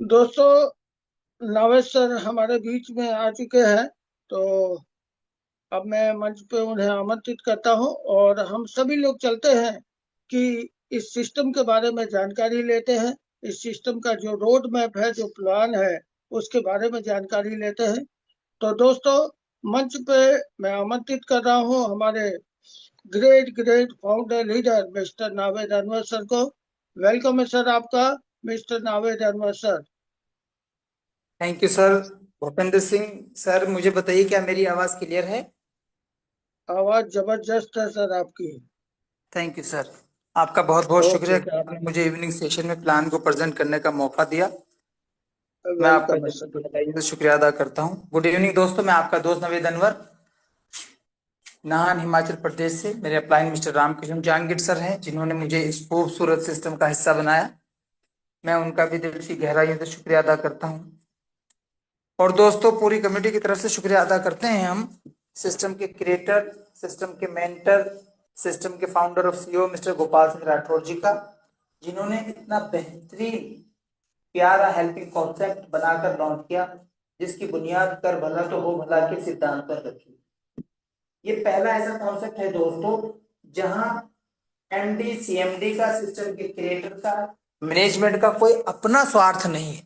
दोस्तों, नावेद सर हमारे बीच में आ चुके हैं। तो अब मैं मंच पे उन्हें आमंत्रित करता हूं और हम सभी लोग चलते हैं कि इस सिस्टम के बारे में जानकारी लेते हैं। इस सिस्टम का जो रोड मैप है, जो प्लान है, उसके बारे में जानकारी लेते हैं। तो दोस्तों, मंच पे मैं आमंत्रित कर रहा हूं हमारे great great founder leader mister Naved Anwar sir को। वेलकम है सर आपका, mister Naved Anwar sir. Thank you sir. Bhupendra Singh sir, मुझे बताइए क्या मेरी आवाज क्लियर है? आवाज जबरदस्त है सर आपकी। Thank you sir. आपका बहुत बहुत शुक्रिया ओके, कि आपने मुझे इवनिंग सेशन में प्लान को प्रेजेंट करने का मौका दिया। मैं आपका वेलकम है दिल सर। से शुक्रिया अदा करता हूँ। गुड इवनिंग दोस्तों, मैं आपका दोस्त नवेद अनवर, नाहन हिमाचल प्रदेश से। मेरे upline mister Ramkishan Jahangir sir हैं, जिन्होंने मुझे इस खूबसूरत सिस्टम का हिस्सा बनाया। मैं उनका भी दिल की गहराइयों से शुक्रिया अदा करता हूँ। और दोस्तों, पूरी कमेटी की तरफ से शुक्रिया अदा करते हैं हम सिस्टम के क्रिएटर, सिस्टम के मेंटर, सिस्टम के फाउंडर और सीईओ मिस्टर गोपाल सिंह राठौर जी का, जिन्होंने इतना बेहतरीन प्यारा हेल्पिंग कॉन्सेप्ट बनाकर लॉन्च किया, जिसकी बुनियाद कर भला तो हो भला के सिद्धांत पर रखी। ये पहला ऐसा कॉन्सेप्ट है दोस्तों जहां एमडी सीएमडी का, सिस्टम के क्रिएटर का, मैनेजमेंट का कोई अपना स्वार्थ नहीं है।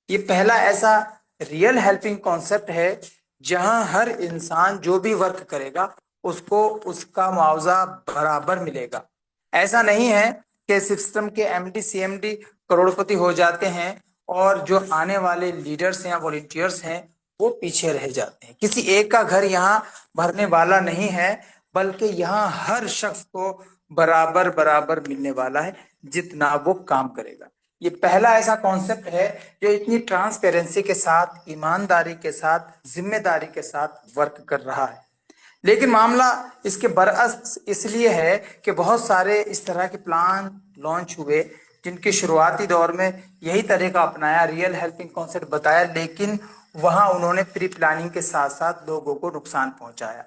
ये पहला ऐसा रियल हेल्पिंग कॉन्सेप्ट है जहां हर इंसान जो भी वर्क करेगा उसको उसका मुआवजा बराबर मिलेगा। ऐसा नहीं है कि सिस्टम के एमडी सीएमडी करोड़पति हो जाते हैं और जो आने वाले लीडर्स हैं या वॉलंटियर्स हैं वो पीछे रह जाते हैं। किसी एक का घर यहाँ भरने वाला नहीं है, बल्कि यहाँ हर शख्स को बराबर बराबर मिलने वाला है जितना वो काम करेगा। ये पहला ऐसा कॉन्सेप्ट है जो इतनी ट्रांसपेरेंसी के साथ, ईमानदारी के साथ, जिम्मेदारी के साथ वर्क कर रहा है। लेकिन मामला इसके बरअक्स इसलिए है कि बहुत सारे इस तरह के प्लान लॉन्च हुए जिनके शुरुआती दौर में यही तरीका अपनाया, रियल हेल्पिंग कॉन्सेप्ट बताया, लेकिन वहां उन्होंने प्री प्लानिंग के साथ साथ लोगों को नुकसान पहुंचाया।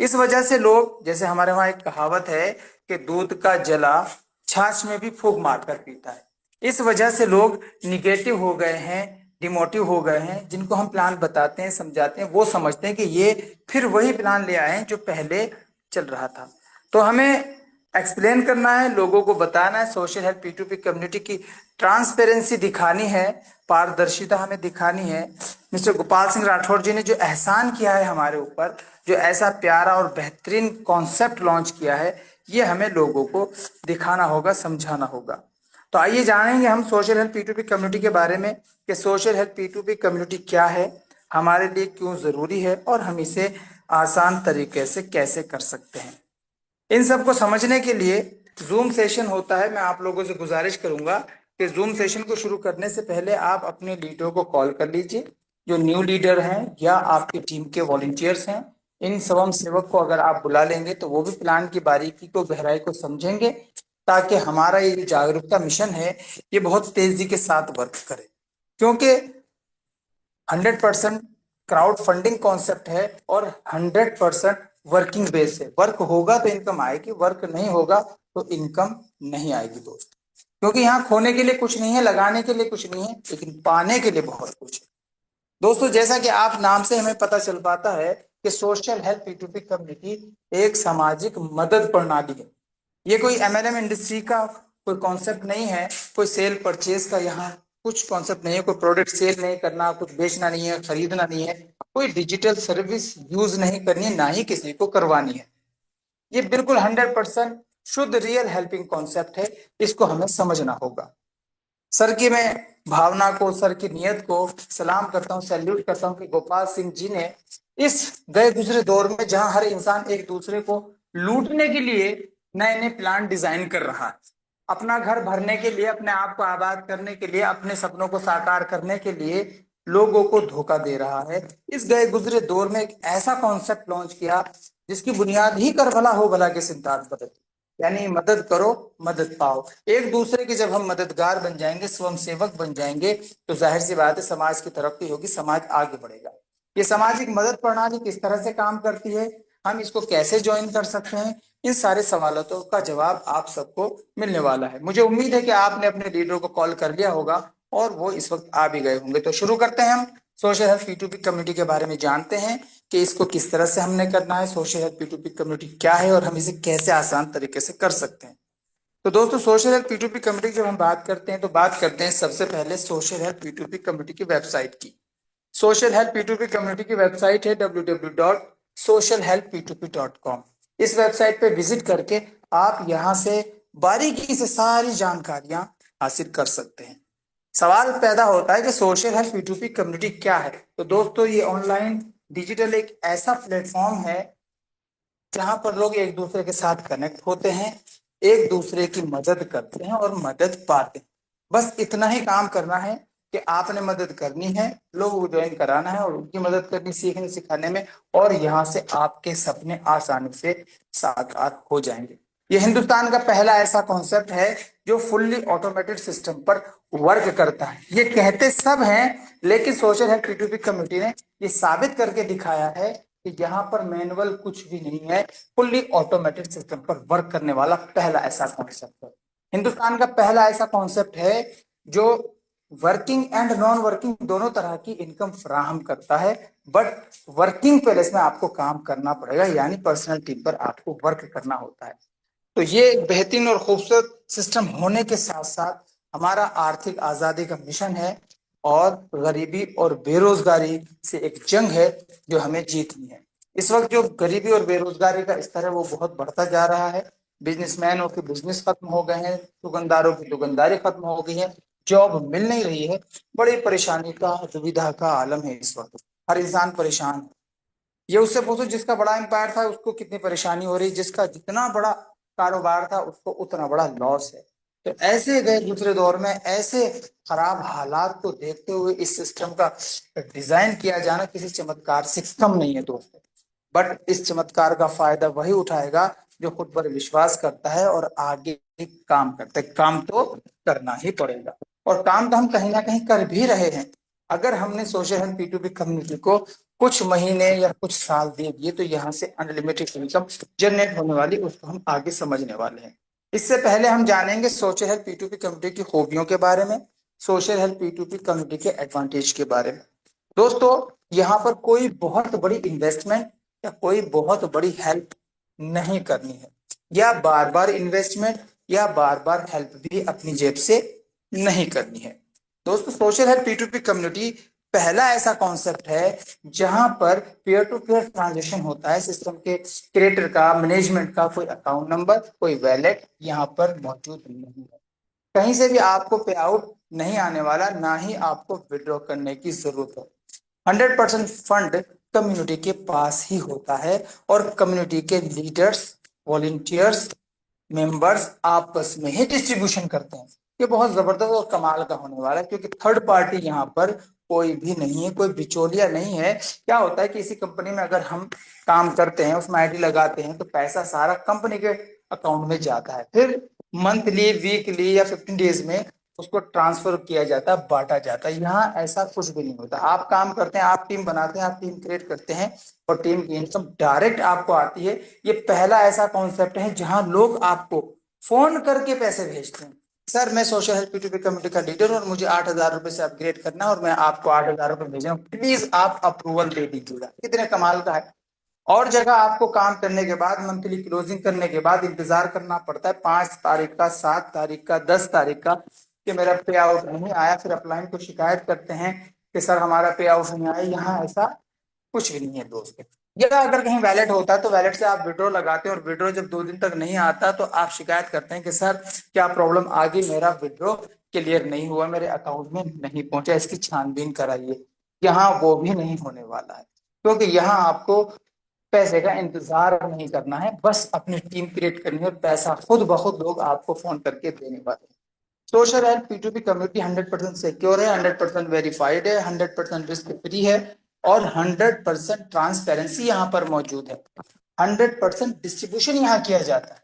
इस वजह से लोग, जैसे हमारे वहां एक कहावत है कि दूध का जला छाछ में भी फूंक मारकर पीता है। इस वजह से लोग निगेटिव हो गए हैं, डिमोटिव हो गए हैं। जिनको हम प्लान बताते हैं, समझाते हैं, वो समझते हैं कि ये फिर वही प्लान ले आए हैं जो पहले चल रहा था। तो हमें एक्सप्लेन करना है, लोगों को बताना है, सोशल हेल्प पी2पी कम्युनिटी की ट्रांसपेरेंसी दिखानी है, पारदर्शिता हमें दिखानी है। मिस्टर गोपाल सिंह राठौर जी ने जो एहसान किया है हमारे ऊपर, जो ऐसा प्यारा और बेहतरीन कॉन्सेप्ट लॉन्च किया है, ये हमें लोगों को दिखाना होगा, समझाना होगा। तो आइए जानेंगे हम सोशल हेल्प पी2पी कम्युनिटी के बारे में कि सोशल हेल्प पी2पी कम्युनिटी क्या है, हमारे लिए क्यों जरूरी है और हम इसे आसान तरीके से कैसे कर सकते हैं। इन सब को समझने के लिए जूम सेशन होता है। मैं आप लोगों से गुजारिश करूंगा कि जूम सेशन को शुरू करने से पहले आप अपने लीडरों को कॉल कर लीजिए, जो न्यू लीडर हैं या आपकी टीम के वॉलंटियर्स हैं। इन स्वयं सेवक को अगर आप बुला लेंगे तो वो भी प्लान की बारीकी को, गहराई को समझेंगे, ताकि हमारा ये जो जागरूकता मिशन है ये बहुत तेजी के साथ वर्क करे। क्योंकि 100% क्राउड फंडिंग कॉन्सेप्ट है और 100% वर्किंग बेस है। वर्क होगा तो इनकम आएगी, वर्क नहीं होगा तो इनकम नहीं आएगी दोस्त। क्योंकि यहाँ खोने के लिए कुछ नहीं है, लगाने के लिए कुछ नहीं है, लेकिन पाने के लिए बहुत कुछ है। दोस्तों, जैसा कि आप नाम से हमें पता चल पाता है कि सोशल हेल्प पी2पी कम्युनिटी एक सामाजिक मदद प्रणाली है। ये कोई एमएलएम इंडस्ट्री का कोई कॉन्सेप्ट नहीं है, कोई सेल परचेज का यहाँ कुछ कॉन्सेप्ट नहीं है, कोई प्रोडक्ट सेल नहीं करना, कुछ बेचना नहीं है, खरीदना नहीं है, कोई डिजिटल सर्विस यूज नहीं करनी है, ना ही किसी को करवानी है। ये बिल्कुल 100% शुद्ध रियल हेल्पिंग कॉन्सेप्ट है। इसको हमें समझना होगा। सर की मैं भावना को, सर की नियत को सलाम करता हूँ, सैल्यूट करता हूँ कि गोपाल सिंह जी ने इस गए गुजरे दौर में जहां हर इंसान एक दूसरे को लूटने के लिए नए नए प्लान डिजाइन कर रहा है, अपना घर भरने के लिए, अपने आप को आबाद करने के लिए, अपने सपनों को साकार करने के लिए लोगों को धोखा दे रहा है। इस गए गुजरे दौर में एक ऐसा कॉन्सेप्ट लॉन्च किया जिसकी बुनियाद ही कर भला हो भला के सिद्धांत पर है। यानी मदद करो, मदद पाओ। एक दूसरे के जब हम मददगार बन जाएंगे, स्वयं सेवक बन जाएंगे, तो जाहिर सी बात है समाज की तरक्की होगी, समाज आगे बढ़ेगा। ये सामाजिक मदद प्रणाली किस तरह से काम करती है, हम इसको कैसे ज्वाइन कर सकते हैं, इन सारे सवालों का जवाब आप सबको मिलने वाला है। मुझे उम्मीद है कि आपने अपने लीडरों को कॉल कर लिया होगा और वो इस वक्त आ भी गए होंगे। तो शुरू करते हैं हम सोशल हेल्थ P2P कम्युनिटी के बारे में जानते हैं कि इसको किस तरह से हमने करना है, सोशल हेल्थ P2P कम्युनिटी क्या है और हम इसे कैसे आसान तरीके से कर सकते हैं। तो दोस्तों सोशल हेल्थ P2P कम्युनिटी जब हम बात करते हैं तो बात करते हैं सबसे पहले सोशल हेल्थ P2P कम्युनिटी की वेबसाइट की। सोशल हेल्थ P2P कम्युनिटी की वेबसाइट है www.socialhelpptp.com। इस वेबसाइट पे विजिट करके आप यहाँ से बारीकी से सारी जानकारियां हासिल कर सकते हैं। सवाल पैदा होता है कि सोशल हेल्थ P2P कम्युनिटी क्या है। तो दोस्तों ये ऑनलाइन डिजिटल एक ऐसा प्लेटफॉर्म है जहां पर लोग एक दूसरे के साथ कनेक्ट होते हैं, एक दूसरे की मदद करते हैं और मदद पाते हैं। बस इतना ही काम करना है कि आपने मदद करनी है, लोगों को ज्वाइन कराना है और उनकी मदद करनी, सीखने सिखाने में, और यहाँ से आपके सपने आसानी से साकार हो जाएंगे। ये हिंदुस्तान का पहला ऐसा कॉन्सेप्ट है जो फुल्ली ऑटोमेटेड सिस्टम पर वर्क करता है। ये कहते सब हैं, लेकिन सोशल हेल्थ P2P कम्युनिटी ने ये साबित करके दिखाया है कि यहाँ पर मैनुअल कुछ भी नहीं है, फुल्ली ऑटोमेटेड सिस्टम पर वर्क करने वाला पहला ऐसा कॉन्सेप्ट है। हिंदुस्तान का पहला ऐसा कॉन्सेप्ट है जो वर्किंग एंड नॉन वर्किंग दोनों तरह की इनकम फराहम करता है, बट वर्किंग प्लेस में आपको काम करना पड़ेगा, यानी पर्सनल टीम पर आपको वर्क करना होता है। तो ये एक बेहतरीन और खूबसूरत सिस्टम होने के साथ साथ हमारा आर्थिक आजादी का मिशन है और गरीबी और बेरोजगारी से एक जंग है जो हमें जीतनी है। इस वक्त जो गरीबी और बेरोजगारी का स्तर है वो बहुत बढ़ता जा रहा है। बिजनेसमैनों के बिजनेस खत्म हो गए हैं, दुकानदारों की दुकानदारी खत्म हो गई है, जॉब मिल नहीं रही है। बड़ी परेशानी का, दुविधा का आलम है इस वक्त। हर इंसान परेशान है। ये उससे पूछो जिसका बड़ा एम्पायर था उसको कितनी परेशानी हो रही, जिसका जितना बड़ा कारोबार था उसको उतना बड़ा लॉस है। तो ऐसे गए दूसरे दौर में ऐसे खराब हालात को देखते हुए इस सिस्टम का डिजाइन किया जाना किसी चमत्कार से कम नहीं है दोस्तों। बट इस चमत्कार का फायदा वही उठाएगा जो खुद पर विश्वास करता है और आगे काम करता है। काम तो करना ही पड़ेगा और काम तो हम कहीं ना कहीं कर भी रहे हैं। अगर हमने सोशल हेल्थ P2P कम्युनिटी को कुछ महीने या कुछ साल दे दिए तो यहाँ से अनलिमिटेड इनकम जनरेट होने वाली, उसको हम आगे समझने वाले हैं। इससे पहले हम जानेंगे सोशल हेल्थ P2P कम्युनिटी की खूबियों के बारे में, सोशल हेल्थ P2P कम्युनिटी के एडवांटेज के बारे में। दोस्तों यहाँ पर कोई बहुत बड़ी इन्वेस्टमेंट या कोई बहुत बड़ी हेल्प नहीं करनी है, या बार बार इन्वेस्टमेंट या बार बार हेल्प भी अपनी जेब से नहीं करनी है। दोस्तों सोशल हेल्थ P2P कम्युनिटी पहला ऐसा कॉन्सेप्ट है जहां पर पेयर टू पेयर ट्रांजेक्शन होता है। सिस्टम के क्रिएटर का, मैनेजमेंट का कोई अकाउंट नंबर, कोई वैलेट यहाँ पर मौजूद नहीं है। कहीं से भी आपको पे आउट नहीं आने वाला, ना ही आपको विड्रॉ करने की जरूरत है। 100% फंड कम्युनिटी के पास ही होता है और कम्युनिटी के लीडर्स, वॉलंटियर्स, मेंबर्स आपस में ही डिस्ट्रीब्यूशन करते हैं। ये बहुत जबरदस्त और कमाल का होने वाला है क्योंकि थर्ड पार्टी यहाँ पर कोई भी नहीं है, कोई बिचौलिया नहीं है। क्या होता है कि इसी कंपनी में अगर हम काम करते हैं, उसमें आईडी लगाते हैं, तो पैसा सारा कंपनी के अकाउंट में जाता है, फिर मंथली, वीकली या 15 डेज में उसको ट्रांसफर किया जाता है, बांटा जाता है। यहाँ ऐसा कुछ भी नहीं होता। आप काम करते हैं, आप टीम बनाते हैं, आप टीम क्रिएट करते हैं और टीम की इनकम डायरेक्ट आपको आती है। ये पहला ऐसा कॉन्सेप्ट है जहां लोग आपको फोन करके पैसे भेजते हैं, सर मैं सोशल हेल्थ P2P कम्युनिटी का लीडर हूं और मुझे 8,000 रुपए से अपग्रेड करना है और मैं आपको 8,000 रुपए भेज रहा हूँ, प्लीज आप अप्रूवल दे दीजिएगा। कितने कमाल का है। और जगह आपको काम करने के बाद, मंथली क्लोजिंग करने के बाद इंतजार करना पड़ता है 5 तारीख का, 7 तारीख का, 10 तारीख का कि मेरा पे आउट नहीं आया। फिर अपलाइन को शिकायत करते हैं कि सर हमारा पे आउट नहीं आया। यहाँ ऐसा कुछ भी नहीं है दोस्त। या अगर कहीं वैलेट होता है तो वैलेट से आप विड्रॉ लगाते हैं और विड्रॉ जब 2 दिन तक नहीं आता तो आप शिकायत करते हैं कि सर क्या प्रॉब्लम आ गई, मेरा विड्रॉ क्लियर नहीं हुआ, मेरे अकाउंट में नहीं पहुंचा, इसकी छानबीन कराइए। यहाँ वो भी नहीं होने वाला है क्योंकि यहाँ आपको पैसे का इंतजार नहीं करना है, बस अपनी टीम क्रिएट करनी है और पैसा खुद ब खुद लोग आपको फोन करके देने वाले हैं। Social health P2P community 100% secure है, 100% वेरीफाइड है, 100% रिस्क फ्री है और 100% ट्रांसपेरेंसी यहाँ पर मौजूद है। 100% डिस्ट्रीब्यूशन यहाँ किया जाता है।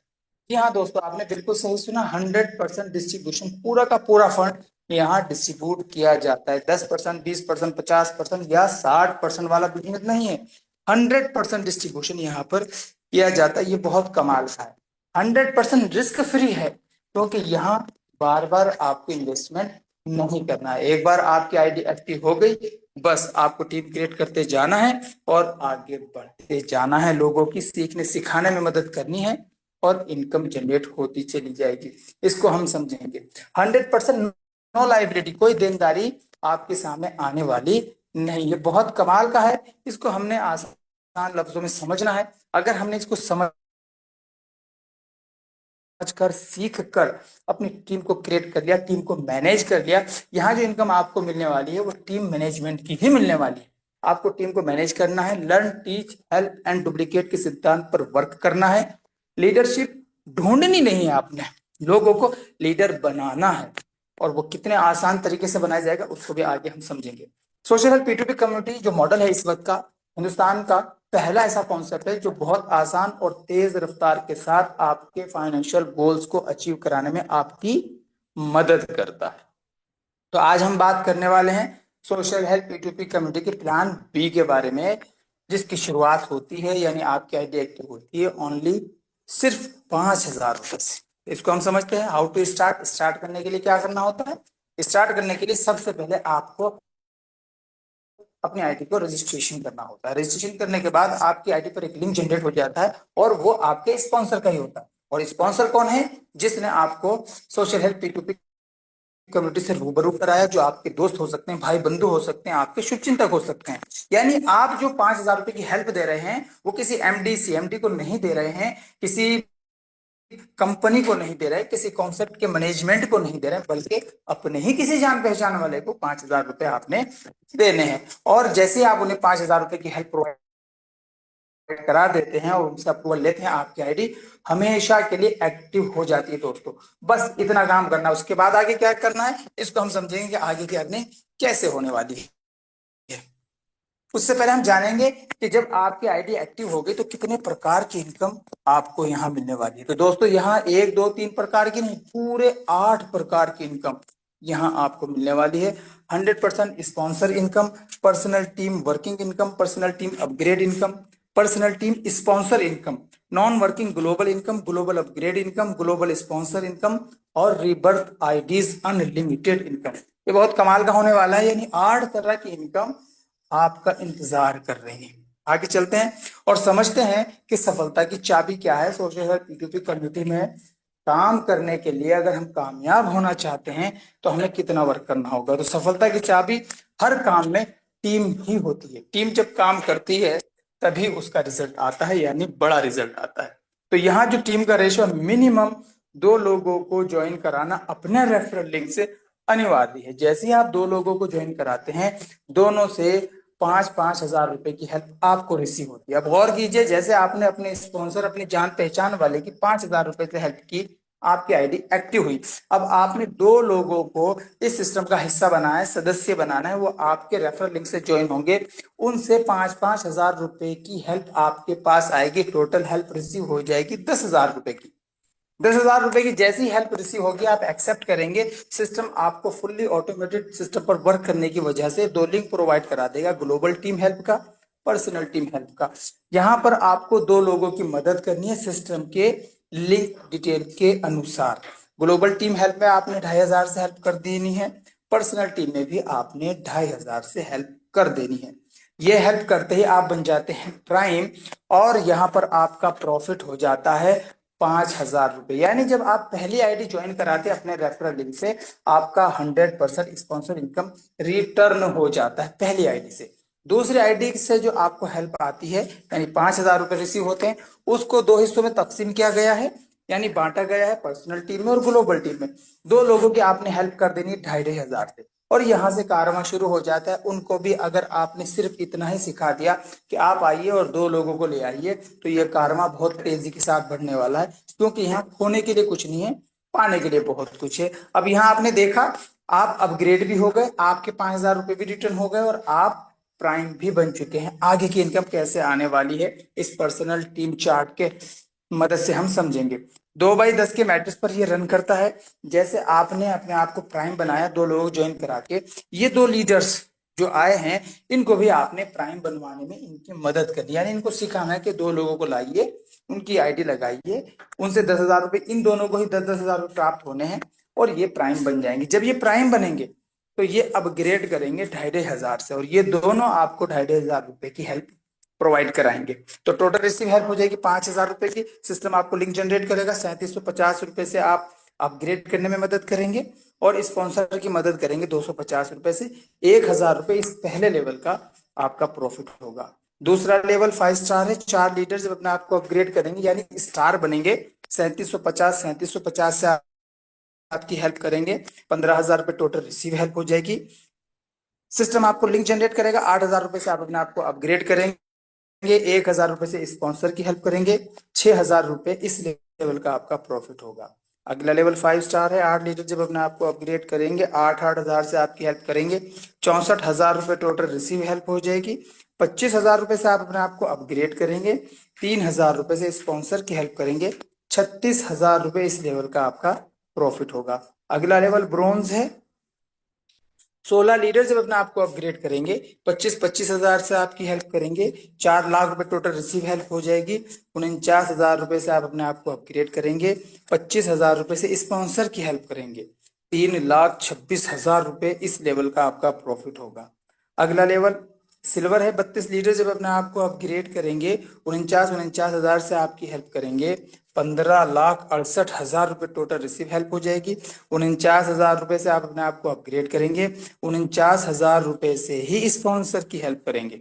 जी हाँ दोस्तों, आपने बिल्कुल सही सुना, 100% डिस्ट्रीब्यूशन, पूरा का पूरा फंड यहाँ डिस्ट्रीब्यूट किया जाता है। 10%, 20%, 50% या 60% वाला बिजनेस नहीं है। 100% डिस्ट्रीब्यूशन यहाँ पर किया जाता है। ये बहुत कमाल का है। 100% रिस्क फ्री है क्योंकि यहाँ बार बार आपको इन्वेस्टमेंट नहीं करना है। एक बार आपकी आईडी एक्टिव हो गई, बस आपको टीम क्रिएट करते जाना है और आगे बढ़ते जाना है, लोगों की सीखने सिखाने में मदद करनी है और इनकम जनरेट होती चली जाएगी। इसको हम समझेंगे। 100% नो लाइबिलिटी, कोई देनदारी आपके सामने आने वाली नहीं। ये बहुत कमाल का है, इसको हमने आसान लफ्जों में समझना है। अगर हमने इसको समझ कर सीख कर अपनी टीम को क्रिएट कर लिया, टीम को मैनेज कर लिया, यहाँ जो इनकम आपको मिलने वाली है वो टीम मैनेजमेंट की ही मिलने वाली है। आपको टीम को मैनेज करना है, learn teach help and duplicate के सिद्धांत पर वर्क करना है। लीडरशिप ढूंढनी नहीं है आपने, लोगों को लीडर बनाना है, और वो कितने आसान तरीके से बनाया जाएगा उसको भी आगे हम समझेंगे। सोशल हेल्प P2P कम्युनिटी जो मॉडल है इस वक्त का, हिंदुस्तान का पहला ऐसा कॉन्सेप्ट है जो बहुत आसान और तेज रफ्तार के साथ आपके फाइनेंशियल गोल्स को अचीव कराने में आपकी मदद करता है। तो आज हम बात करने वाले हैं सोशल हेल्प P2P कम्युनिटी के प्लान बी के बारे में, जिसकी शुरुआत होती है यानी आपकी आईडी एक्टिव होती है ओनली सिर्फ 5,000 रुपए से। इसको हम समझते हैं हाउ टू स्टार्ट। स्टार्ट करने के लिए क्या करना होता है? स्टार्ट करने के लिए सबसे पहले आपको अपनी आईडी को रजिस्ट्रेशन करना होता है। रजिस्ट्रेशन करने के बाद आपकी आईडी पर एक लिंक जनरेट हो जाता है और वो आपके स्पॉन्सर का ही होता है। और स्पॉन्सर कौन है? जिसने आपको सोशल हेल्प P2P कम्युनिटी से रूबरू कराया, जो आपके दोस्त हो सकते हैं, भाई बंधु हो सकते हैं, आपके शुभचिंतक हो सकते हैं। यानी आप जो 5,000 रुपए की हेल्प दे रहे हैं वो किसी एमडी सीएमडी को नहीं दे रहे हैं, किसी कंपनी को नहीं दे रहे, किसी कॉन्सेप्ट के मैनेजमेंट को नहीं दे रहे, बल्कि अपने ही किसी जान पहचान वाले को 5,000 रुपए आपने देने हैं। और जैसे आप उन्हें 5,000 रुपए की हेल्प प्रोवाइड करा देते हैं और उनसे अप्रूवल लेते हैं, आपकी आईडी हमेशा के लिए एक्टिव हो जाती है दोस्तों। बस इतना काम करना, उसके बाद आगे क्या करना है इसको हम समझेंगे कि आगे की अर्निंग कैसे होने वाली है। उससे पहले हम जानेंगे कि जब आपकी आईडी एक्टिव हो गई तो कितने प्रकार की इनकम आपको यहाँ मिलने वाली है। तो दोस्तों यहाँ 1 2 3 प्रकार की नहीं, पूरे 8 प्रकार की इनकम यहाँ आपको मिलने वाली है। 100% sponsor income, personal team working income, personal team upgrade income, personal team sponsor income, non working global income, global upgrade income, global sponsor income और रीबर्थ आईडीज अनलिमिटेड इनकम। ये बहुत कमाल का होने वाला है, यानी 8 तरह की इनकम आपका इंतजार कर रही है। आगे चलते हैं और समझते हैं कि सफलता की चाबी क्या है। सोशल हेल्प P2P कम्युनिटी में काम करने के लिए अगर हम कामयाब होना चाहते हैं तो हमें कितना वर्क करना होगा। तो सफलता की चाबी हर काम में टीम ही होती है। टीम जब काम करती है तभी उसका रिजल्ट आता है, यानी बड़ा रिजल्ट आता है। तो यहाँ जो टीम का रेशियो मिनिमम 2 लोगों को ज्वाइन कराना अपने रेफरल लिंक से अनिवार्य है। जैसे ही आप 2 लोगों को ज्वाइन कराते हैं, दोनों से 5,000 रुपए की हेल्प आपको रिसीव होती है। अब गौर कीजिए, जैसे आपने अपने स्पॉन्सर, अपनी जान पहचान वाले की 5,000 रुपए से हेल्प की, आपकी आईडी एक्टिव हुई। अब आपने 2 लोगों को इस सिस्टम का हिस्सा बनाना है, सदस्य बनाना है, वो आपके रेफरल लिंक से ज्वाइन होंगे। उनसे 5,000 रुपए की हेल्प आपके पास आएगी। टोटल हेल्प रिसीव हो जाएगी 10,000 रुपए की। 10,000 रुपए की जैसी हेल्प रिसीव होगी आप एक्सेप्ट करेंगे, सिस्टम आपको फुल्ली ऑटोमेटेड सिस्टम पर वर्क करने की वजह से 2 लिंक प्रोवाइड करा देगा, ग्लोबल टीम हेल्प का, पर्सनल टीम हेल्प का। यहां पर आपको 2 लोगों की मदद करनी है सिस्टम के लिंक डिटेल के अनुसार। ग्लोबल टीम हेल्प में आपने 2,500 से हेल्प कर देनी है, पर्सनल टीम में भी आपने 2,500 से हेल्प कर देनी है। ये हेल्प करते ही आप बन जाते हैं प्राइम और यहाँ पर आपका प्रॉफिट हो जाता है 5,000 रुपए। यानी जब आप पहली आईडी ज्वाइन कराते हैं अपने रेफरल लिंक से, आपका 100% स्पॉन्सर इनकम रिटर्न हो जाता है पहली आईडी से। दूसरी आईडी से जो आपको हेल्प आती है यानी 5,000 रुपए रिसीव होते हैं, उसको 2 हिस्सों में तकसीम किया गया है, यानी बांटा गया है, पर्सनल टीम में और ग्लोबल टीम में। 2 लोगों की आपने हेल्प कर देनी है 2,500 से, और यहां से कारवां शुरू हो जाता है। उनको भी अगर आपने सिर्फ इतना ही सिखा दिया कि आप आइए और 2 लोगों को ले आइए, तो ये कारवां बहुत तेजी के साथ बढ़ने वाला है, क्योंकि यहाँ खोने के लिए कुछ नहीं है, पाने के लिए बहुत कुछ है। अब यहाँ आपने देखा, आप अपग्रेड भी हो गए, आपके 5,000 रुपए भी रिटर्न हो गए और आप प्राइम भी बन चुके हैं। आगे की इनकम कैसे आने वाली है इस पर्सनल टीम चार्ट के मदद से हम समझेंगे। 2/10 के मैट्रिक्स पर ये रन करता है। जैसे आपने अपने आप को प्राइम बनाया 2 लोग ज्वाइन करा के, ये 2 लीडर्स जो आए हैं इनको भी आपने प्राइम बनवाने में इनकी मदद करनी, यानी इनको सिखाना है कि 2 लोगों को लाइए, उनकी आईडी लगाइए, उनसे 10,000 रुपए, इन दोनों को ही 10-10 हजार रुपए प्राप्त होने हैं और ये प्राइम बन जाएंगे। जब ये प्राइम बनेंगे तो ये अपग्रेड करेंगे 2500 से, और ये दोनों आपको 2500 रुपए की हेल्प प्रोवाइड कराएंगे। तो टोटल रिसीव हेल्प हो जाएगी 5000 रुपए की। सिस्टम आपको लिंक जनरेट करेगा, 3750 रुपए से आप अपग्रेड करने में मदद करेंगे, और स्पॉन्सर की मदद करेंगे 250 रुपए से। 1000 रुपए इस पहले लेवल का आपका प्रॉफिट होगा। दूसरा लेवल 5 स्टार है। 4 लीडर जब अपने आपको अपग्रेड करेंगे यानी स्टार बनेंगे, 3750 से आपकी हेल्प करेंगे, 15,000 रुपए टोटल रिसीव हेल्प हो जाएगी। सिस्टम आपको लिंक जनरेट करेगा, 8,000 रुपए से आप अपने आप को अपग्रेड करेंगे, 1,000 रुपए से स्पॉन्सर की हेल्प करेंगे, 6,000 रुपए इस लेवल का आपका प्रॉफिट होगा। अगला लेवल 5 स्टार है। 8 लीटर जब अपने आपको अपग्रेड करेंगे, 8,000 से आपकी हेल्प करेंगे, 64,000 रुपए टोटल रिसीव हेल्प हो जाएगी। 25,000 रुपए से आप अपने आपको अपग्रेड करेंगे, 3,000 रुपए से स्पॉन्सर की हेल्प करेंगे, 36,000 रुपए इस लेवल का आपका प्रॉफिट होगा। अगला लेवल ब्रोंज है। 16 लीडर जब अपने आपको अपग्रेड करेंगे, 25,000 से आपकी हेल्प करेंगे, 4 लाख रुपए टोटल रिसीव हेल्प हो जाएगी। 49,000 रुपए से आप अपने आप को अपग्रेड करेंगे, 25,000 रुपए से स्पॉन्सर की हेल्प करेंगे, 3,26,000 रुपए इस लेवल का आपका प्रॉफिट होगा। अगला लेवल सिल्वर है। 32 लीटर जब अपने आप को अपग्रेड करेंगे, 49,000 से आपकी हेल्प करेंगे, 15,68,000 रुपए टोटल रिसीव हेल्प हो जाएगी। 49,000 रुपए से आप अपने आप को अपग्रेड करेंगे, 49,000 रुपए से ही स्पॉन्सर की हेल्प करेंगे,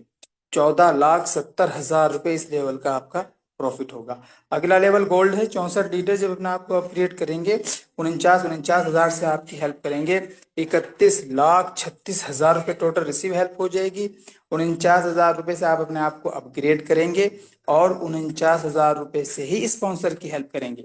14,70,000 रुपए इस लेवल का आपका प्रॉफिट होगा। अगला लेवल गोल्ड है। 64 लीटर जब अपने आपको अपग्रेड करेंगे, 49,000 से आपकी हेल्प करेंगे, 31,36,000 रुपए टोटल रिसीव हेल्प हो जाएगी। 49,000 रुपए से आप अपने आप को अपग्रेड करेंगे, और 49,000 रुपए से ही स्पॉन्सर की हेल्प करेंगे,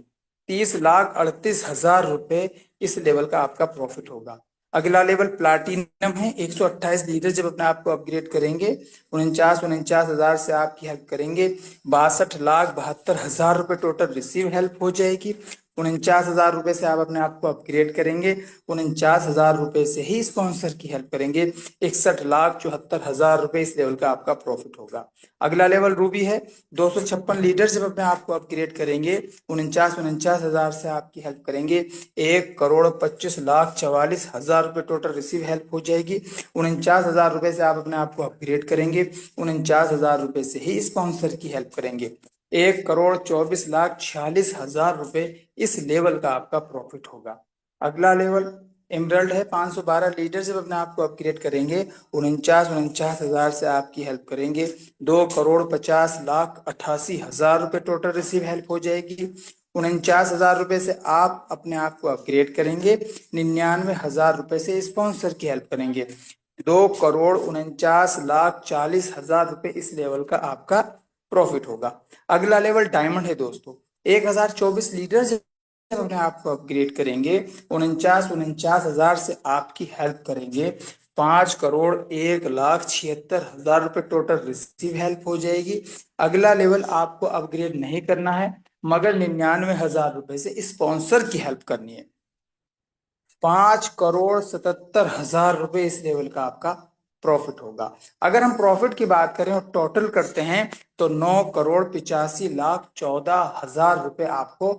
30,38,000 रुपए इस लेवल का आपका प्रॉफिट होगा। अगला लेवल प्लाटिनम है। 128 लीटर जब अपने आप को अपग्रेड करेंगे, 49,000 से आपकी हेल्प करेंगे, 62,72,000 रुपए टोटल रिसीव हेल्प हो जाएगी। 49,000 रुपए से आप अपने आप को अपग्रेड करेंगे, 49,000 रुपए से ही स्पॉन्सर की हेल्प करेंगे, 61,74,000 रुपए इस लेवल का आपका प्रॉफिट होगा। अगला लेवल रूबी है। 256 लीटर जब अपने आप को अपग्रेड करेंगे, 49,000 से आपकी हेल्प करेंगे, 1,25,44,000 रुपए टोटल रिसीव हेल्प हो जाएगी। 49,000 रुपए से आप अपने आप को अपग्रेड करेंगे, 49,000 रुपए से ही स्पॉन्सर की हेल्प करेंगे, 1,24,46,000 रुपए इस लेवल का आपका प्रॉफिट होगा। अगला लेवल एमरल्ड है। 512 लीटर जब अपने आप को अपग्रेड करेंगे, 49,49,000 से आपकी हेल्प करेंगे, 2,50,88,000 रुपए टोटल रिसीव हेल्प हो जाएगी। 49,000 रुपए से आप अपने आप को अपग्रेड करेंगे, 99,000 रुपए से स्पॉन्सर की हेल्प करेंगे, 2,49,40,000 रुपए इस लेवल का आपका प्रॉफिट होगा। अगला लेवल डायमंड है दोस्तों। 1,024 लीटर जब अपने आप को अपग्रेड करेंगे, 49,49,000 से आपकी हेल्प करेंगे, 5,01,76,000 रुपए टोटल रिसीव हेल्प हो जाएगी। अगला लेवल आपको अपग्रेड नहीं करना है, मगर 99,000 रुपए से स्पॉन्सर की हेल्प करनी है, 5,77,000 रुपए इस लेवल का आपका प्रॉफिट होगा। अगर हम प्रॉफिट की बात करें और टोटल करते हैं, तो 9,85,14,000 रुपए आपको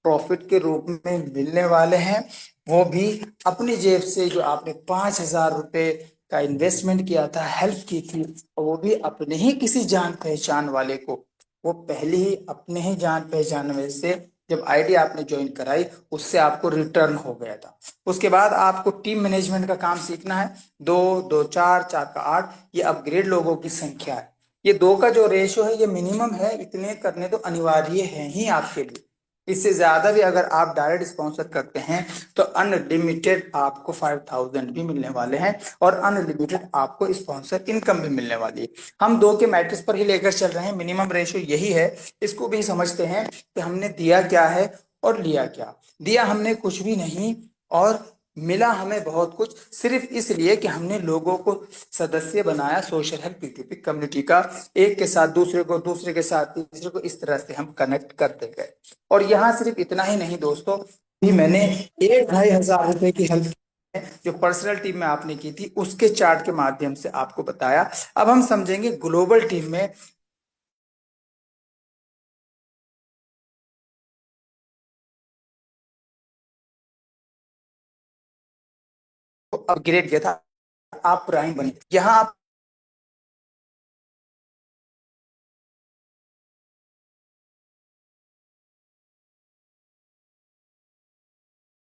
प्रॉफिट के रूप में मिलने वाले हैं, वो भी अपनी जेब से। जो आपने 5,000 रुपए का इन्वेस्टमेंट किया था, हेल्प की थी, और वो भी अपने ही किसी जान पहचान वाले को, वो पहले ही अपने ही जान पहचान वाले से जब आईडी आपने ज्वाइन कराई, उससे आपको रिटर्न हो गया था। उसके बाद आपको टीम मैनेजमेंट का काम सीखना है। 2 2 4 4 का 8, ये अपग्रेड लोगों की संख्या है। ये 2 का जो रेशियो है ये मिनिमम है, इतने करने तो अनिवार्य है ही आपके लिए। इससे ज्यादा भी अगर आप डायरेक्ट स्पॉन्सर करते हैं, तो अनलिमिटेड आपको 5,000 भी मिलने वाले हैं, और अनलिमिटेड आपको स्पॉन्सर इनकम भी मिलने वाली है। हम 2 के मैट्रिक्स पर ही लेकर चल रहे हैं, मिनिमम रेशियो यही है। इसको भी समझते हैं कि हमने दिया क्या है और लिया क्या। दिया हमने कुछ भी नहीं, और मिला हमें बहुत कुछ, सिर्फ इसलिए कि हमने लोगों को सदस्य बनाया सोशल हेल्प पीटीपी कम्युनिटी का। एक के साथ दूसरे को, दूसरे के साथ तीसरे को, इस तरह से हम कनेक्ट करते गए। और यहाँ सिर्फ इतना ही नहीं दोस्तों, भी मैंने 1,500 रुपए की हेल्प जो पर्सनल टीम में आपने की थी, उसके चार्ट के माध्यम से आपको बताया। अब हम समझेंगे ग्लोबल टीम में अपग्रेड किया था। आप प्राइम बने। यहाँ आप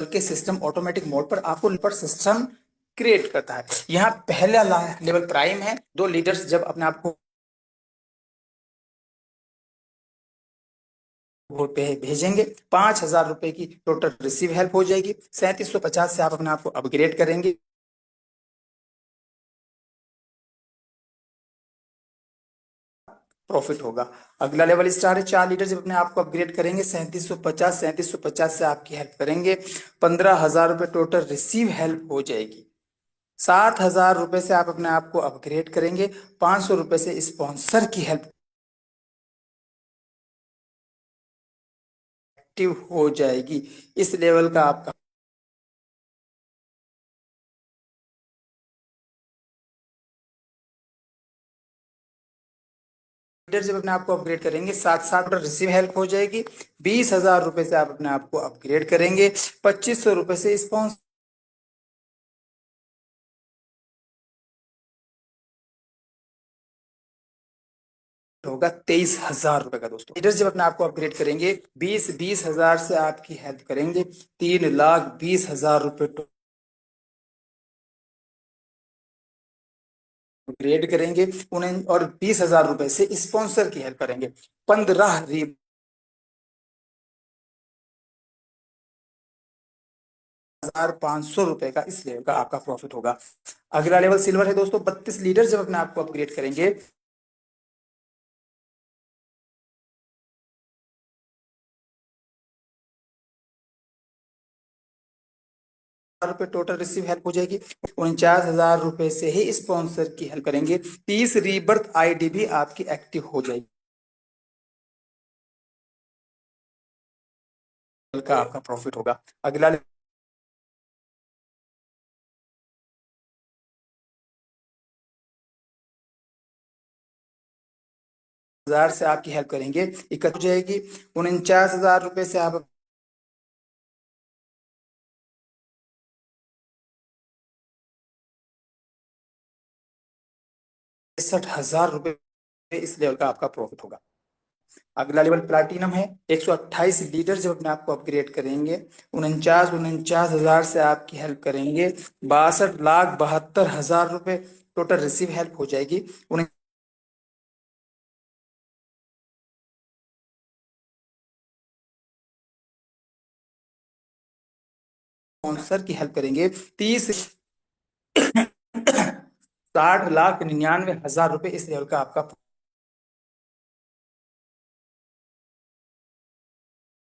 के सिस्टम ऑटोमेटिक मोड पर आपको पर सिस्टम क्रिएट करता है। यहाँ पहला लेवल प्राइम है। दो लीडर्स जब अपने आप को वो भेजेंगे, 5,000 रुपए की टोटल रिसीव हेल्प हो जाएगी। 3750 से आप अपने आप को अपग्रेड करेंगे, प्रॉफिट होगा। अगला लेवल स्टार है। 4 लीटर जब अपने आप को अपग्रेड करेंगे, 3750 से आपकी हेल्प करेंगे, 15,000 रुपए टोटल रिसीव हेल्प हो जाएगी। 7,000 रुपए से आप अपने आप को अपग्रेड करेंगे, 500 रुपए से स्पॉन्सर की हेल्प एक्टिव हो जाएगी। इस लेवल का आपका लीडर जब अपने आप को अपग्रेड करेंगे, 7 रिसीव हेल्प हो जाएगी। 20,000 रुपए से आप अपने आप को अपग्रेड करेंगे, 2500 रुपए से स्पॉन्सर होगा 23,000 रुपए का। दोस्तों लीडर जब अपने आप को अपग्रेड करेंगे, 20,000 से आपकी हेल्प करेंगे, 3,20,000 रुपए अपग्रेड करेंगे उन्हें, और 20,000 रुपए से स्पॉन्सर की हेल्प करेंगे। 15,500 रुपए का इस लेवल का आपका प्रॉफिट होगा। अगला लेवल सिल्वर है दोस्तों। 32 लीटर जब अपने आप को अपग्रेड करेंगे, रुपए टोटल रिसीव हेल्प हो जाएगी। 49,000 रुपए से ही स्पॉन्सर की हेल्प करेंगे। 30 रीबर्थ आईडी भी आपकी एक्टिव हो जाएगी, का आपका प्रॉफिट होगा। अगला 1000 से आपकी हेल्प करेंगे, 31 हो जाएगी। 49,000 रुपए से आप 63,000 रुपए इस लेवल का आपका प्रॉफिट होगा। अगला लेवल प्लाटिनम है। 128 लीटर जब अपने आप को अपग्रेड करेंगे, 49,000 से आपकी हेल्प करेंगे, 62,72,000 रुपए टोटल रिसीव हेल्प हो जाएगी। उन्हें स्पॉन्सर की हेल्प करेंगे, 60,99,000 रुपए इस लेवल का आपका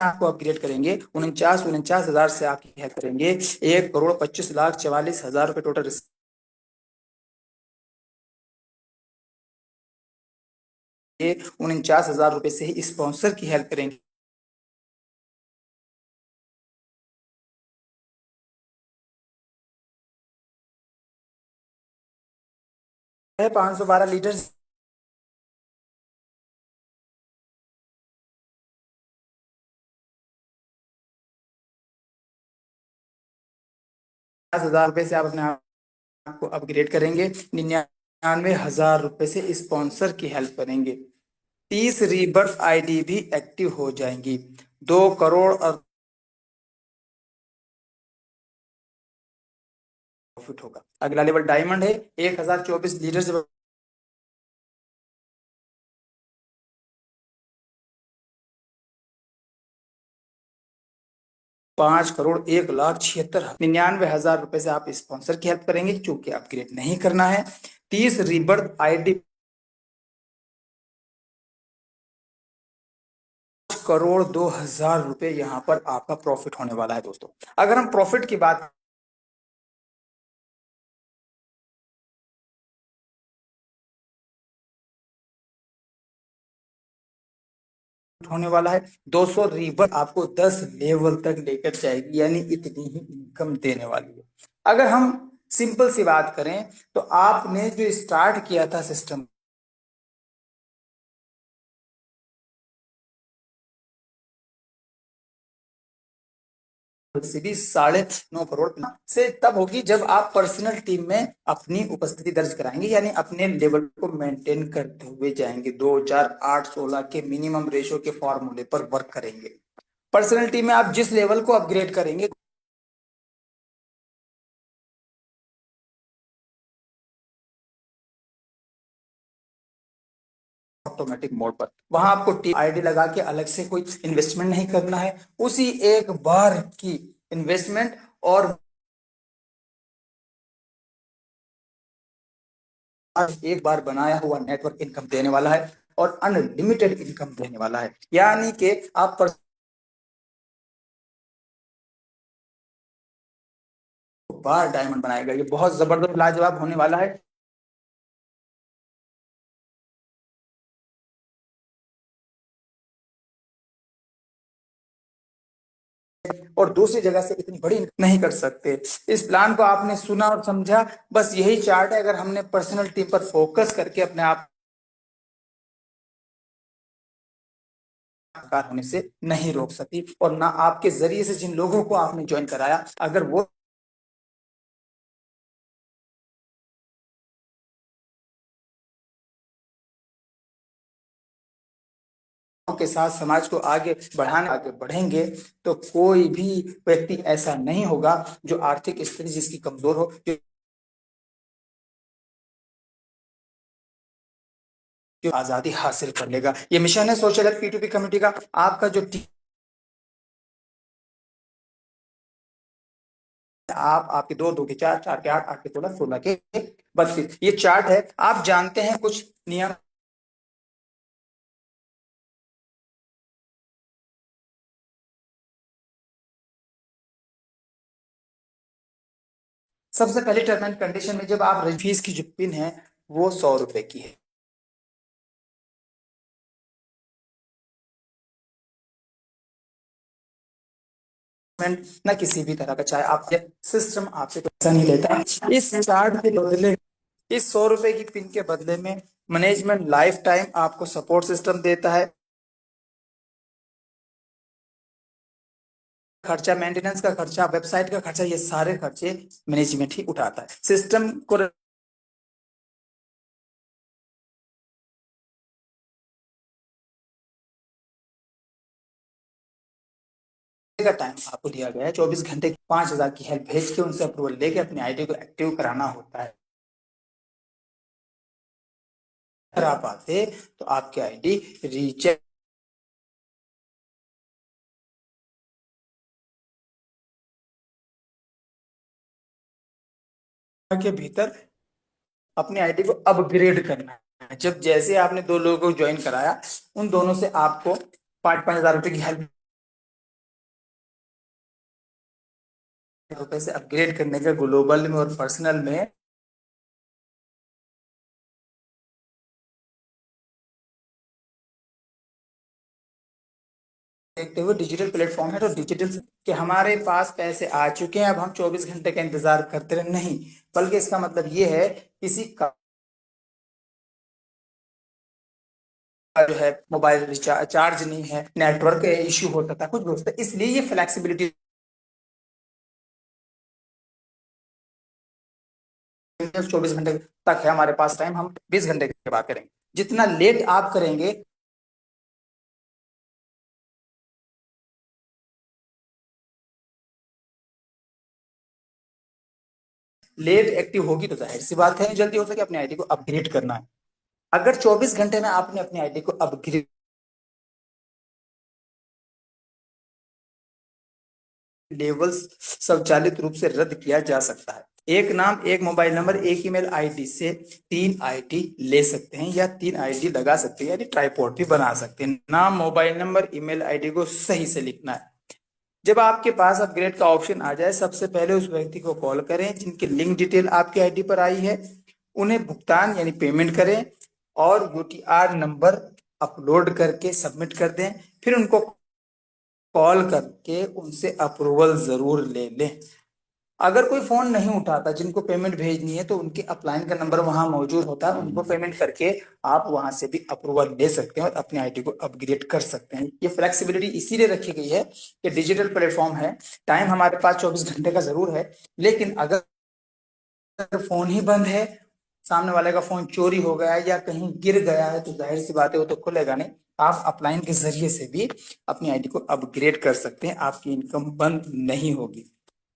आपको अपग्रेड करेंगे। 49,49,000 से आपकी हेल्प करेंगे, 1,25,44,000 रुपए टोटल 49,000 रुपए से ही स्पॉन्सर की हेल्प करेंगे। 512 लीटर 50,000 रुपए से आप अपने आप को अपग्रेड करेंगे, 99,000 रुपए से स्पॉन्सर की हेल्प करेंगे। 30 रीबर्थ आईडी भी एक्टिव हो जाएंगी। 2 करोड़ और प्रॉफिट होगा। अगला लेवल डायमंड है। 1,024 लीटर जब 5,01,76,99,000 रुपए से आप स्पॉन्सर की हेल्प करेंगे, क्योंकि अपग्रेड नहीं करना है। 30 रीबर्थ आईडी, 1,02,00,000 रुपए यहाँ पर आपका प्रॉफिट होने वाला है। दोस्तों अगर हम प्रॉफिट की बात होने वाला है, 200 रीबर्थ आपको 10 लेवल तक लेकर जाएगी, यानी इतनी ही इनकम देने वाली है। अगर हम सिंपल सी बात करें, तो आपने जो स्टार्ट किया था सिस्टम, से भी 9.5 करोड़ से तब होगी जब आप पर्सनल टीम में अपनी उपस्थिति दर्ज कराएंगे, यानी अपने लेवल को मेंटेन करते हुए जाएंगे। 2008-16 के मिनिमम रेशो के फॉर्मूले पर वर्क करेंगे। पर्सनल टीम में आप जिस लेवल को अपग्रेड करेंगे ऑटोमेटिक मोड पर, वहां आपको टीम आईडी लगा के अलग से कोई इन्वेस्टमेंट नहीं करना है। उसी एक बार की इन्वेस्टमेंट और एक बार बनाया हुआ नेटवर्क इनकम देने वाला है और अनलिमिटेड इनकम देने वाला है। यानी कि आप बार डायमंड बनाएगा। ये बहुत जबरदस्त लाजवाब होने वाला है। और दूसरी जगह से इतनी बड़ी नहीं कर सकते। इस प्लान को आपने सुना और समझा, बस यही चार्ट है। अगर हमने पर्सनल टीम पर फोकस करके अपने आप कार होने से नहीं रोक सकी, और ना आपके जरिए से जिन लोगों को आपने ज्वाइन कराया, अगर वो के साथ समाज को आगे बढ़ेंगे, तो कोई भी व्यक्ति ऐसा नहीं होगा जो आर्थिक स्थिति जिसकी कमजोर हो, जो आजादी हासिल कर लेगा। ये मिशन है सोशल हेल्थ P2P कमेटी का। आपका जो आप आपके 2, 2 के 4, 4 के 8, 8 के 16, 16 के 32 ये चार्ट है। आप जानते हैं कुछ नियम। सबसे पहले टर्म एंड कंडीशन में जब आप फीस की जो पिन है वो 100 रुपए की है। ना किसी भी तरह का, चाहे आप सिस्टम आपसे पैसा नहीं लेता। इस चार्ट के बदले, इस 100 रुपए की पिन के बदले में मैनेजमेंट लाइफ टाइम आपको सपोर्ट सिस्टम देता है। खर्चा, मेंटेनेंस का खर्चा, वेबसाइट का खर्चा, ये सारे खर्चे मैनेजमेंट ही उठाता है। सिस्टम को का टाइम आपको दिया गया है 24 घंटे। 5,000 की हेल्प भेज के उनसे अप्रूवल लेके अपनी आईडी को एक्टिव कराना होता है। अगर आप आते तो आपकी आईडी रीचेक के भीतर अपनी आईडी को अपग्रेड करना है। जब जैसे आपने 2 लोगों को ज्वाइन कराया, उन दोनों से आपको 5,000 रुपए की हेल्प रुपए से अपग्रेड करने का ग्लोबल में और पर्सनल में देखते हुए डिजिटल प्लेटफॉर्म है। तो डिजिटल कि हमारे पास पैसे आ चुके हैं, अब हम 24 घंटे का इंतजार करते रहे, नहीं, बल्कि इसका मतलब ये है किसी का जो है मोबाइल रिचार्ज चार्ज नहीं है, नेटवर्क इश्यू होता था, कुछ भी होता था, इसलिए ये फ्लेक्सिबिलिटी 24 घंटे तक है हमारे पास टाइम। हम 20 घंटे की बात करेंगे। जितना लेट आप करेंगे, लेट एक्टिव होगी तो जाहिर सी बात है जल्दी हो सके अपनी आईडी को अपग्रेड करना है। अगर 24 घंटे में आपने अपनी आईडी को अपग्रेड लेवल स्वचालित रूप से रद्द किया जा सकता है। एक नाम, एक मोबाइल नंबर, एक ईमेल आईडी से 3 आईडी ले सकते हैं या 3 आईडी लगा सकते हैं, यानी ट्राइपॉड भी बना सकते हैं। नाम, मोबाइल नंबर, ईमेल आईडी को सही से लिखना है। जब आपके पास अपग्रेड का ऑप्शन आ जाए, सबसे पहले उस व्यक्ति को कॉल करें जिनकी लिंक डिटेल आपकी आईडी पर आई है, उन्हें भुगतान यानी पेमेंट करें और यूटीआर नंबर अपलोड करके सबमिट कर दें। फिर उनको कॉल करके उनसे अप्रूवल जरूर ले लें। अगर कोई फोन नहीं उठाता, जिनको पेमेंट भेजनी है, तो उनके अपलाइन का नंबर वहां मौजूद होता है, उनको पेमेंट करके आप वहां से भी अप्रूवल ले सकते हैं और अपनी आईडी को अपग्रेड कर सकते हैं। ये फ्लेक्सिबिलिटी इसीलिए रखी गई है कि डिजिटल प्लेटफॉर्म है, टाइम हमारे पास 24 घंटे का जरूर है, लेकिन अगर फोन ही बंद है, सामने वाले का फोन चोरी हो गया है या कहीं गिर गया है, तो जाहिर सी बात है वो तो खुलेगा नहीं। आप अपलाइन के जरिए से भी अपनी आईडी को अपग्रेड कर सकते हैं, आपकी इनकम बंद नहीं होगी।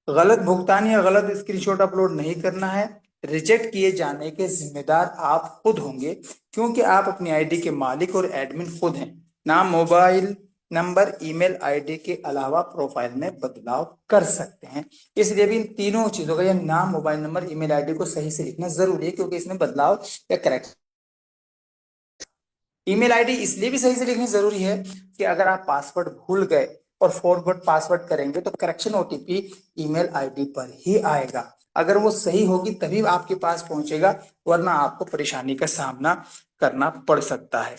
गलत भुगतान या गलत स्क्रीनशॉट अपलोड नहीं करना है। रिजेक्ट किए जाने के जिम्मेदार आप खुद होंगे, क्योंकि आप अपनी आईडी के मालिक और एडमिन खुद हैं। नाम, मोबाइल नंबर, ईमेल आईडी के अलावा प्रोफाइल में बदलाव कर सकते हैं। इसलिए भी इन तीनों चीजों का, या नाम, मोबाइल नंबर, ईमेल आईडी को सही से लिखना जरूरी है, क्योंकि इसमें बदलाव या करेक्ट। ईमेल आईडी इसलिए भी सही से लिखनी जरूरी है कि अगर आप पासवर्ड भूल गए और फॉरवर्ड पासवर्ड करेंगे तो करेक्शन ओटीपी ईमेल आईडी पर ही आएगा। अगर वो सही होगी तभी आपके पास पहुंचेगा, वरना आपको परेशानी का सामना करना पड़ सकता है।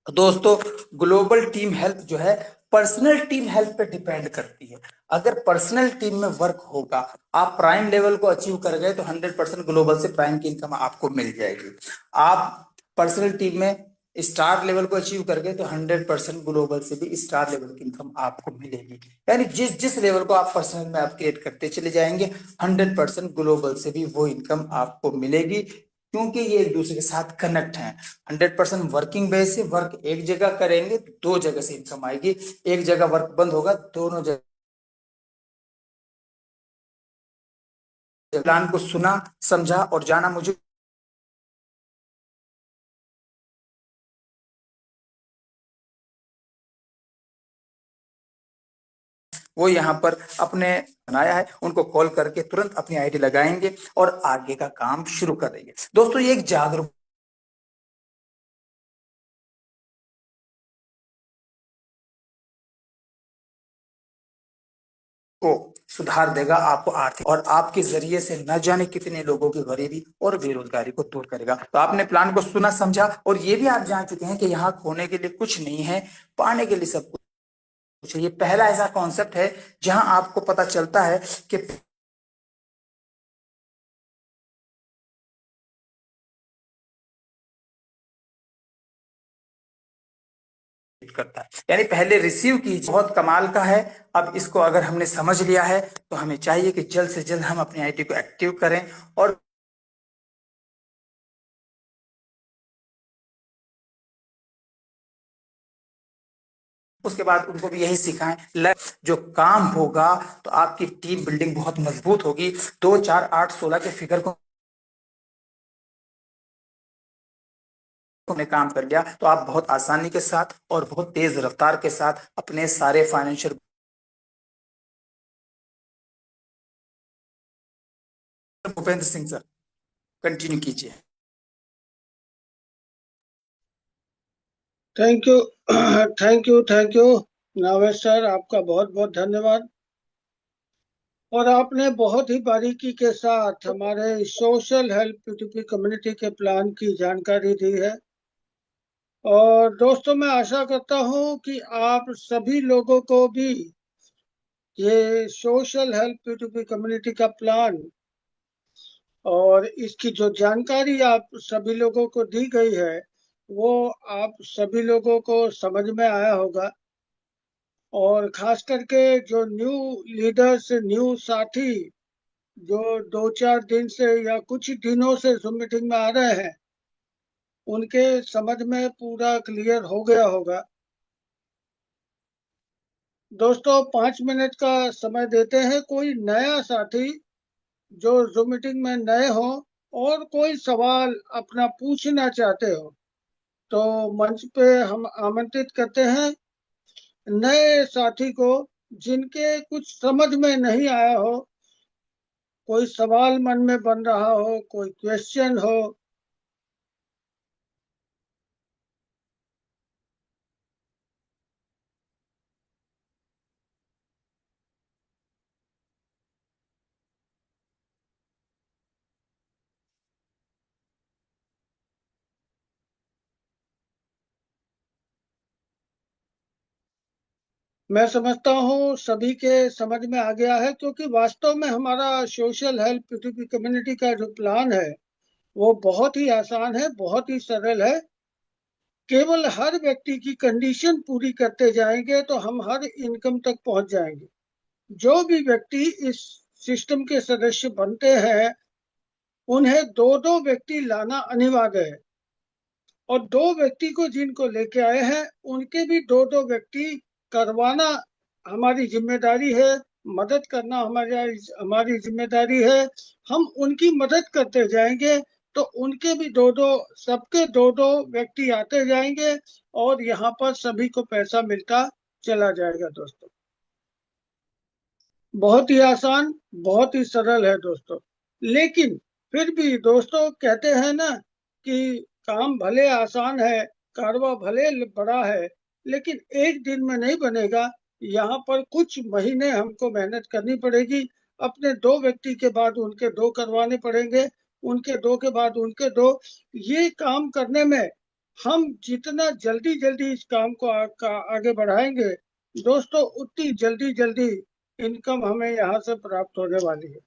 दोस्तों, ग्लोबल टीम हेल्प जो है पर्सनल टीम हेल्प पे डिपेंड करती है। अगर पर्सनल टीम में वर्क होगा, आप प्राइम लेवल को अचीव कर गए, तो 100% ग्लोबल से प्राइम की इनकम आपको मिल जाएगी। आप पर्सनल टीम में स्टार लेवल को अचीव कर गए, तो 100% ग्लोबल से भी स्टार लेवल की इनकम आपको मिलेगी। यानी जिस जिस लेवल को आप पर्सनल में अपग्रेड करते चले जाएंगे, 100% ग्लोबल से भी वो इनकम आपको मिलेगी, क्योंकि ये एक दूसरे के साथ कनेक्ट हैं। 100% वर्किंग बेस से वर्क एक जगह करेंगे, दो जगह से इनकम आएगी। एक जगह वर्क बंद होगा, दोनों जगह। प्लान को सुना, समझा और जाना मुझे वो यहाँ पर अपने बनाया है, उनको कॉल करके तुरंत अपनी आईडी लगाएंगे और आगे का काम शुरू कर देंगे। दोस्तों, ये एक जागरूक को सुधार देगा, आपको आर्थिक, और आपके जरिए से न जाने कितने लोगों की गरीबी और बेरोजगारी को दूर करेगा। तो आपने प्लान को सुना, समझा, और ये भी आप जान चुके हैं कि यहाँ खोने के लिए कुछ नहीं है, पाने के लिए सब कुछ है। ये पहला ऐसा कॉन्सेप्ट है जहां आपको पता चलता है कि करता है, यानी पहले रिसीव की, बहुत कमाल का है। अब इसको अगर हमने समझ लिया है, तो हमें चाहिए कि जल्द से जल्द हम अपनी आईडी को एक्टिव करें, और उसके बाद उनको भी यही सिखाएं। जो काम होगा, तो आपकी टीम बिल्डिंग बहुत मजबूत होगी। 2 4 8 16 के फिगर को हमने काम कर लिया, तो आप बहुत आसानी के साथ और बहुत तेज रफ्तार के साथ अपने सारे financial. Bhupendra Singh sir, continue कीजिए। Thank you. Thank you Naved sir, आपका बहुत बहुत धन्यवाद। और आपने बहुत ही बारीकी के साथ हमारे सोशल हेल्प पीटीपी कम्युनिटी के प्लान की जानकारी दी है। और दोस्तों, मैं आशा करता हूं कि आप सभी लोगों को भी ये सोशल हेल्प पीटीपी कम्युनिटी का प्लान और इसकी जो जानकारी आप सभी लोगों को दी गई है, वो आप सभी लोगों को समझ में आया होगा। और खास करके जो न्यू लीडर्स, न्यू साथी, जो 2 4 दिन से या कुछ दिनों से Zoom मीटिंग में आ रहे हैं, उनके समझ में पूरा क्लियर हो गया होगा। दोस्तों, 5 मिनट का समय देते हैं। कोई नया साथी जो Zoom मीटिंग में नए हो और कोई सवाल अपना पूछना चाहते हो, तो मंच पे हम आमंत्रित करते हैं नए साथी को, जिनके कुछ समझ में नहीं आया हो, कोई सवाल मन में बन रहा हो, कोई क्वेश्चन हो। मैं समझता हूँ सभी के समझ में आ गया है, क्योंकि वास्तव में हमारा सोशल हेल्प पीटीपी कम्युनिटी का जो प्लान है वो बहुत ही आसान है, बहुत ही सरल है। केवल हर व्यक्ति की कंडीशन पूरी करते जाएंगे तो हम हर इनकम तक पहुंच जाएंगे। जो भी व्यक्ति इस सिस्टम के सदस्य बनते हैं उन्हें दो दो व्यक्ति लाना अनिवार्य है, और दो व्यक्ति को जिनको लेके आए हैं उनके भी दो दो व्यक्ति करवाना हमारी जिम्मेदारी है। मदद करना हमारी हमारी जिम्मेदारी है। हम उनकी मदद करते जाएंगे तो उनके भी दो दो, सबके दो दो व्यक्ति आते जाएंगे, और यहाँ पर सभी को पैसा मिलता चला जाएगा दोस्तों। बहुत ही आसान, बहुत ही सरल है दोस्तों। लेकिन फिर भी दोस्तों कहते हैं ना कि काम भले आसान है, कारवा भले बड़ा है, लेकिन एक दिन में नहीं बनेगा। यहाँ पर कुछ महीने हमको मेहनत करनी पड़ेगी। अपने दो व्यक्ति के बाद उनके दो करवाने पड़ेंगे, उनके दो के बाद उनके दो। ये काम करने में हम जितना जल्दी जल्दी इस काम को आगे बढ़ाएंगे दोस्तों, उतनी जल्दी जल्दी इनकम हमें यहाँ से प्राप्त होने वाली है।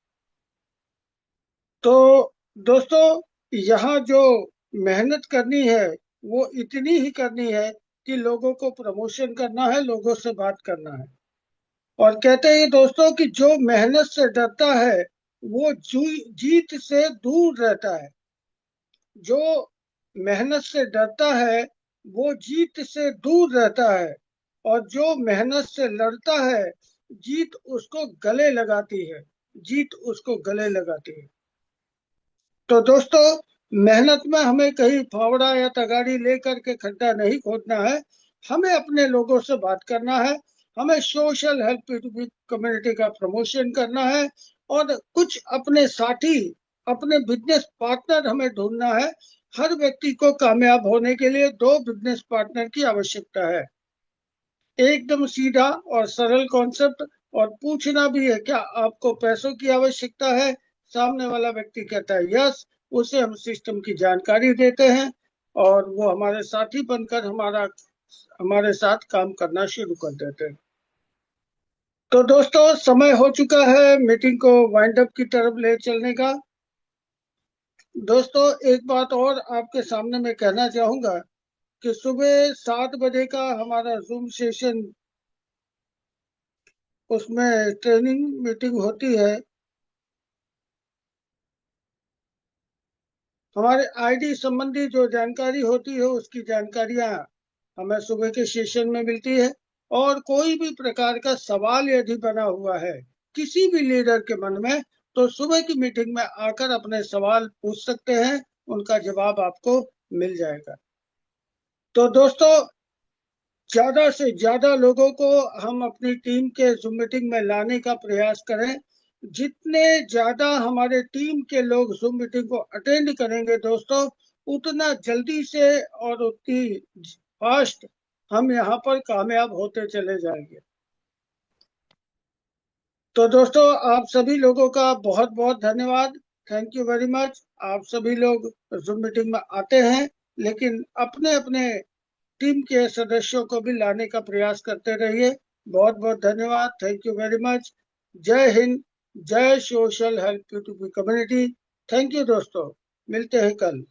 तो दोस्तों, यहाँ जो मेहनत करनी है वो इतनी ही करनी है कि लोगों को प्रमोशन करना है, लोगों से बात करना है। और कहते हैं दोस्तों कि जो मेहनत से डरता है वो जीत से दूर रहता है। जो मेहनत से डरता है वो जीत से दूर रहता है, और जो मेहनत से लड़ता है जीत उसको गले लगाती है, जीत उसको गले लगाती है। तो दोस्तों, मेहनत में हमें कहीं फावड़ा या तगाड़ी लेकर के खड्डा नहीं खोदना है। हमें अपने लोगों से बात करना है, हमें सोशल हेल्प कम्युनिटी का प्रमोशन करना है, और कुछ अपने साथी, अपने बिजनेस पार्टनर हमें ढूंढना है। हर व्यक्ति को कामयाब होने के लिए दो बिजनेस पार्टनर की आवश्यकता है। एकदम सीधा और सरल कॉन्सेप्ट। और पूछना भी है क्या आपको पैसों की आवश्यकता है। सामने वाला व्यक्ति कहता है यस, उसे हम सिस्टम की जानकारी देते हैं और वो हमारे साथी बनकर हमारे साथ काम करना शुरू कर देते हैं। तो दोस्तों, समय हो चुका है मीटिंग को वाइंड अप की तरफ ले चलने का। दोस्तों, एक बात और आपके सामने मैं कहना चाहूंगा कि सुबह 7 बजे का हमारा जूम सेशन, उसमें ट्रेनिंग मीटिंग होती है। हमारे आईडी संबंधी जो जानकारी होती है उसकी जानकारियां हमें सुबह के सेशन में मिलती है। और कोई भी प्रकार का सवाल यदि बना हुआ है किसी भी लीडर के मन में, तो सुबह की मीटिंग में आकर अपने सवाल पूछ सकते हैं, उनका जवाब आपको मिल जाएगा। तो दोस्तों, ज्यादा से ज्यादा लोगों को हम अपनी टीम के जूम मीटिंग में लाने का प्रयास करें। जितने ज्यादा हमारे टीम के लोग जूम मीटिंग को अटेंड करेंगे दोस्तों, उतना जल्दी से और उतनी फास्ट हम यहाँ पर कामयाब होते चले जाएंगे। तो दोस्तों, आप सभी लोगों का बहुत बहुत धन्यवाद। Thank you very much. आप सभी लोग जूम मीटिंग में आते हैं, लेकिन अपने अपने टीम के सदस्यों को भी लाने का प्रयास करते रहिए। बहुत बहुत धन्यवाद। Thank you very much. Jai Hind. जय social help to community. Thank you दोस्तों। मिलते हैं कल।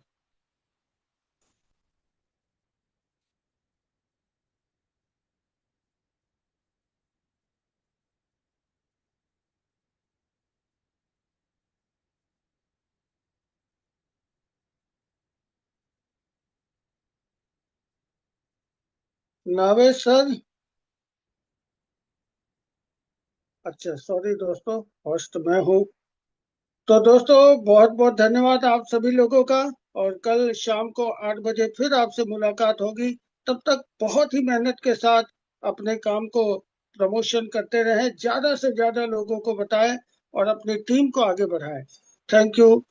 नावेद सर। अच्छा, सॉरी दोस्तों, होस्ट मैं हूँ। तो दोस्तों, बहुत बहुत धन्यवाद आप सभी लोगों का। और कल शाम को 8 बजे फिर आपसे मुलाकात होगी। तब तक बहुत ही मेहनत के साथ अपने काम को प्रमोशन करते रहें, ज्यादा से ज्यादा लोगों को बताएं और अपनी टीम को आगे बढ़ाएं। Thank you.